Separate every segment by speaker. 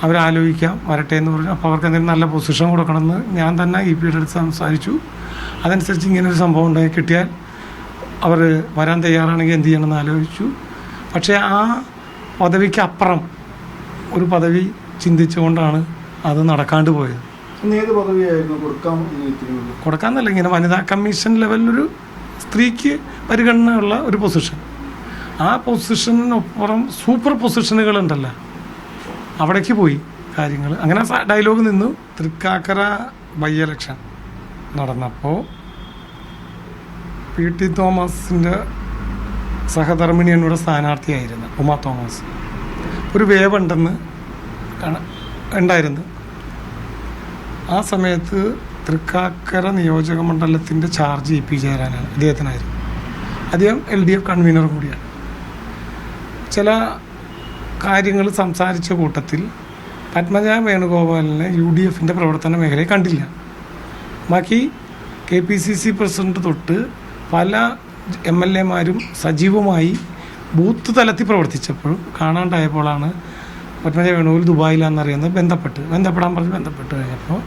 Speaker 1: അവരാലോചിക്കാം വരട്ടെ എന്ന് പറഞ്ഞു. അപ്പോൾ അവർക്ക് എന്തെങ്കിലും നല്ല പൊസിഷൻ കൊടുക്കണമെന്ന് ഞാൻ തന്നെ EP-യുടെ അടുത്ത് സംസാരിച്ചു. അതനുസരിച്ച് ഇങ്ങനൊരു സംഭവം ഉണ്ടായി കിട്ടിയാൽ അവർ വരാൻ തയ്യാറാണെങ്കിൽ എന്ത് ചെയ്യണമെന്ന് ആലോചിച്ചു. പക്ഷേ ആ പദവിക്ക് അപ്പുറം ഒരു പദവി ചിന്തിച്ചുകൊണ്ടാണ് അത് നടക്കാണ്ട് പോയത്. കൊടുക്കാന്നല്ല, ഇങ്ങനെ വനിതാ കമ്മീഷൻ ലെവലിലൊരു സ്ത്രീക്ക് പരിഗണന ഉള്ള ഒരു പൊസിഷൻ. ആ പൊസിഷനൊപ്പുറം സൂപ്പർ പൊസിഷനുകളുണ്ടല്ലോ, അവിടേക്ക് പോയി കാര്യങ്ങൾ. അങ്ങനെ ഡയലോഗ് നിന്നു. തൃക്കാക്കര ബൈ ഇലക്ഷൻ നടന്നപ്പോൾ PT തോമസിൻ്റെ സഹധർമ്മിണി എന്നോട് സ്ഥാനാർത്ഥിയായിരുന്നു ഉമാ തോമസ്. ഒരു വേവ് ഉണ്ടായിരുന്നു. ആ സമയത്ത് തൃക്കാക്കര നിയോജക മണ്ഡലത്തിൻ്റെ ചാർജ് EP ജയരാജനാണ്, അദ്ദേഹത്തിനായിരുന്നു. അദ്ദേഹം LDF കൺവീനർ കൂടിയാണ്. ചില കാര്യങ്ങൾ സംസാരിച്ച കൂട്ടത്തിൽ പത്മജ വേണുഗോപാലിനെ UDFൻ്റെ പ്രവർത്തന മേഖലയെ കണ്ടില്ല. ബാക്കി KPCC പ്രസിഡന്റ് തൊട്ട് പല MLA-മാരും സജീവമായി ബൂത്ത് തലത്തിൽ പ്രവർത്തിച്ചപ്പോഴും കാണാണ്ടായപ്പോഴാണ് പത്മജ വേണുഗോപാൽ ദുബായിലാണെന്നറിയുന്നത്. ബന്ധപ്പെടാൻ പറഞ്ഞ് ബന്ധപ്പെട്ട് കഴിഞ്ഞപ്പോൾ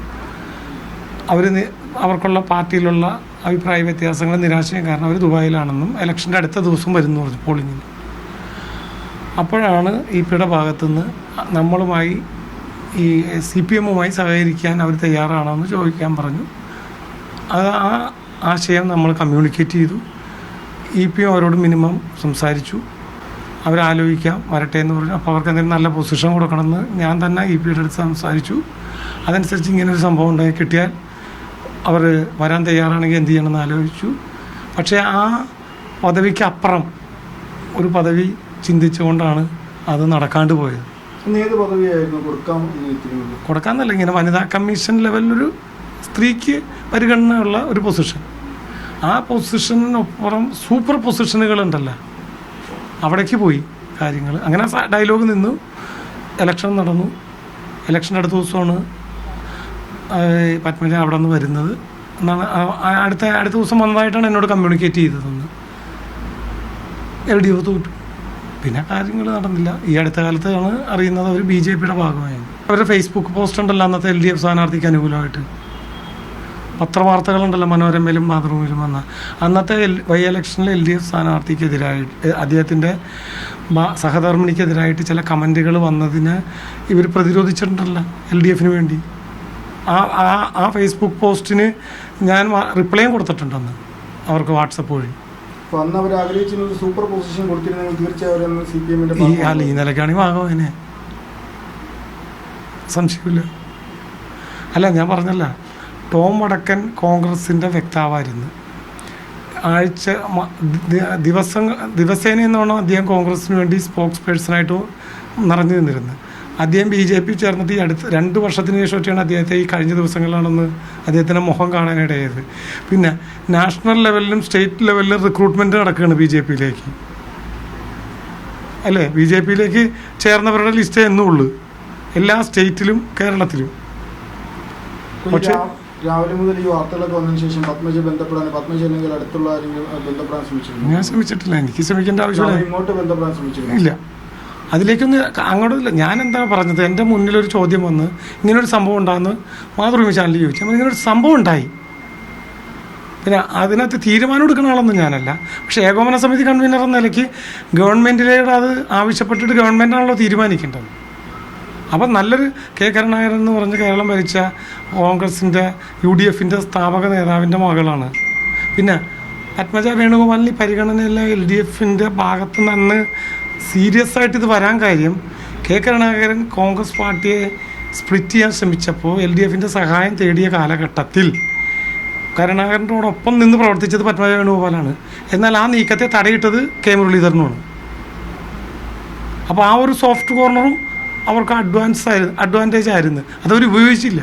Speaker 1: അവർക്കുള്ള പാർട്ടിയിലുള്ള അഭിപ്രായ വ്യത്യാസങ്ങൾ നിരാശയും കാരണം അവർ ദുബായിലാണെന്നും ഇലക്ഷൻ്റെ അടുത്ത ദിവസം വരുന്നു പറഞ്ഞു പോളിങ്ങിന്. അപ്പോഴാണ് EP-യുടെ ഭാഗത്തുനിന്ന് നമ്മളുമായി ഈ CPM-മായി സഹകരിക്കാൻ അവർ തയ്യാറാണെന്ന് ചോദിക്കാൻ പറഞ്ഞു. അത് ആ ആശയം നമ്മൾ കമ്മ്യൂണിക്കേറ്റ് ചെയ്തു. EP-യും അവരോട് മിനിമം സംസാരിച്ചു. അവരാലോചിക്കാം വരട്ടെ എന്ന് പറഞ്ഞു. അപ്പോൾ അവർക്ക് എന്തെങ്കിലും നല്ല പൊസിഷൻ കൊടുക്കണമെന്ന് ഞാൻ തന്നെ EP-യുടെ അടുത്ത് സംസാരിച്ചു. അതനുസരിച്ച് ഇങ്ങനൊരു സംഭവം ഉണ്ടായി കിട്ടിയാൽ അവർ വരാൻ തയ്യാറാണെങ്കിൽ എന്ത് ചെയ്യണമെന്ന് ആലോചിച്ചു. പക്ഷേ ആ പദവിക്ക് അപ്പുറം ഒരു പദവി ചിന്തിച്ചുകൊണ്ടാണ് അത് നടക്കാണ്ട് പോയത്. കൊടുക്കാന്നല്ല, ഇങ്ങനെ വനിതാ കമ്മീഷൻ ലെവലിലൊരു സ്ത്രീക്ക് പരിഗണന ഉള്ള ഒരു പൊസിഷൻ. ആ പൊസിഷനൊപ്പുറം സൂപ്പർ പൊസിഷനുകളുണ്ടല്ലോ, അവിടേക്ക് പോയി കാര്യങ്ങൾ. അങ്ങനെ ഡയലോഗ് നിന്നു. ഇലക്ഷൻ നടന്നു. ഇലക്ഷൻ്റെ അടുത്ത ദിവസമാണ് പത്മജ അവിടെ നിന്ന് വരുന്നത് എന്നാണ്. അടുത്ത ദിവസം വന്നതായിട്ടാണ് എന്നോട് കമ്മ്യൂണിക്കേറ്റ് ചെയ്തതെന്ന്. LDF തോറ്റു. പിന്നെ കാര്യങ്ങൾ നടന്നില്ല. ഈ അടുത്ത കാലത്താണ് അറിയുന്നത് അവർ BJP-യുടെ ഭാഗമായി. അവരുടെ ഫേസ്ബുക്ക് പോസ്റ്റ് ഉണ്ടല്ലോ അന്നത്തെ LDF സ്ഥാനാർത്ഥിക്ക് അനുകൂലമായിട്ട്. പത്രവാർത്തകളുണ്ടല്ലോ മനോരമയിലും മാതൃഭൂമിയിലും വന്ന. അന്നത്തെ ബൈ ഇലക്ഷനിൽ LDF സ്ഥാനാർത്ഥിക്കെതിരായിട്ട് അദ്ദേഹത്തിൻ്റെ സഹധർമ്മിണിക്കെതിരായിട്ട് ചില കമൻറ്റുകൾ വന്നതിന് ഇവർ പ്രതിരോധിച്ചിട്ടുണ്ടല്ലോ LDF-ന് വേണ്ടി. ആ ഫേസ്ബുക്ക് പോസ്റ്റിന് ഞാൻ റിപ്ലൈയും കൊടുത്തിട്ടുണ്ടെന്ന് അവർക്ക് വാട്സപ്പ് വഴി. ഈ നിലയ്ക്കാണെങ്കിൽ വാങ്ങും അതിനെ, സംശയമില്ല. അല്ല, ഞാൻ പറഞ്ഞല്ല, ടോം വടക്കൻ കോൺഗ്രസിൻ്റെ വക്താവായിരുന്നു. ദിവസേന എന്നോണം അദ്ദേഹം കോൺഗ്രസിന് വേണ്ടി സ്പോക്സ് പേഴ്സണായിട്ട് നിറഞ്ഞു നിന്നിരുന്നു. അദ്ദേഹം BJP ചേർന്നിട്ട് ഈ അടുത്ത് 2 വർഷത്തിന് ശേഷമൊക്കെയാണ് അദ്ദേഹത്തെ ഈ കഴിഞ്ഞ ദിവസങ്ങളിലാണെന്ന് അദ്ദേഹത്തിൻ്റെ മുഖം കാണാനിടയായത്. പിന്നെ നാഷണൽ ലെവലിലും സ്റ്റേറ്റ് ലെവലിലും റിക്രൂട്ട്മെൻറ്റ് നടക്കുകയാണ് BJP-യിലേക്ക് അല്ലേ. BJP-യിലേക്ക് ചേർന്നവരുടെ ലിസ്റ്റ് എന്നുള്ളൂ എല്ലാ സ്റ്റേറ്റിലും കേരളത്തിലും. പക്ഷേ
Speaker 2: രാവിലെ മുതൽ ഈ വാർത്തകളൊക്കെ വന്നതിന് ശേഷം പത്മജ അല്ലെങ്കിൽ അടുത്തുള്ള ബന്ധപ്പെടാൻ ശ്രമിച്ചിട്ടുണ്ട്?
Speaker 1: ഞാൻ ശ്രമിച്ചിട്ടില്ല. എനിക്ക് ശ്രമിക്കേണ്ട ആവശ്യമില്ല.
Speaker 2: ഇങ്ങോട്ട് ബന്ധപ്പെടാൻ ശ്രമിച്ചിട്ടില്ല.
Speaker 1: ഇല്ല, അതിലേക്കൊന്നും അങ്ങോട്ടില്ല. ഞാൻ എന്താ പറഞ്ഞത്, എൻ്റെ മുന്നിലൊരു ചോദ്യം വന്ന് ഇങ്ങനൊരു സംഭവം ഉണ്ടാകുന്നു മാതൃഭൂമി ചാനലിൽ ചോദിച്ചു. അപ്പോൾ ഇങ്ങനൊരു സംഭവം ഉണ്ടായി. പിന്നെ അതിനകത്ത് തീരുമാനം എടുക്കുന്ന ആളൊന്നും ഞാനല്ല. പക്ഷേ ഏകോപന സമിതി കൺവീനർ എന്ന നിലയ്ക്ക് ഗവൺമെൻറ്റിലേക്ക് അത് ആവശ്യപ്പെട്ടിട്ട് ഗവൺമെൻറ്റാണല്ലോ തീരുമാനിക്കേണ്ടത്. അപ്പം നല്ലൊരു കരുണാകരൻ എന്ന് പറഞ്ഞ് കേരളം ഭരിച്ച കോൺഗ്രസിൻ്റെ UDF-ൻ്റെ സ്ഥാപക നേതാവിൻ്റെ മകളാണ്. പിന്നെ പത്മജ വേണുഗോപാലിന് പരിഗണനയില്ല LDF-ൻ്റെ ഭാഗത്ത് നിന്ന് സീരിയസ് ആയിട്ട് ഇത് വരാൻ കാര്യം കരുണാകരൻ കോൺഗ്രസ് പാർട്ടിയെ സ്പ്ലിറ്റ് ചെയ്യാൻ ശ്രമിച്ചപ്പോൾ LDF-ൻ്റെ സഹായം തേടിയ കാലഘട്ടത്തിൽ കരുണാകരനോടൊപ്പം നിന്ന് പ്രവർത്തിച്ചത് പത്മജ വേണുഗോപാലാണ്. എന്നാൽ ആ നീക്കത്തെ തടയിട്ടത് മുരളീധരനുമാണ്. അപ്പോൾ ആ ഒരു സോഫ്റ്റ് കോർണറും അവർക്ക് അഡ്വാൻറ്റേജ് ആയിരുന്നു. അതവർ ഉപയോഗിച്ചില്ല.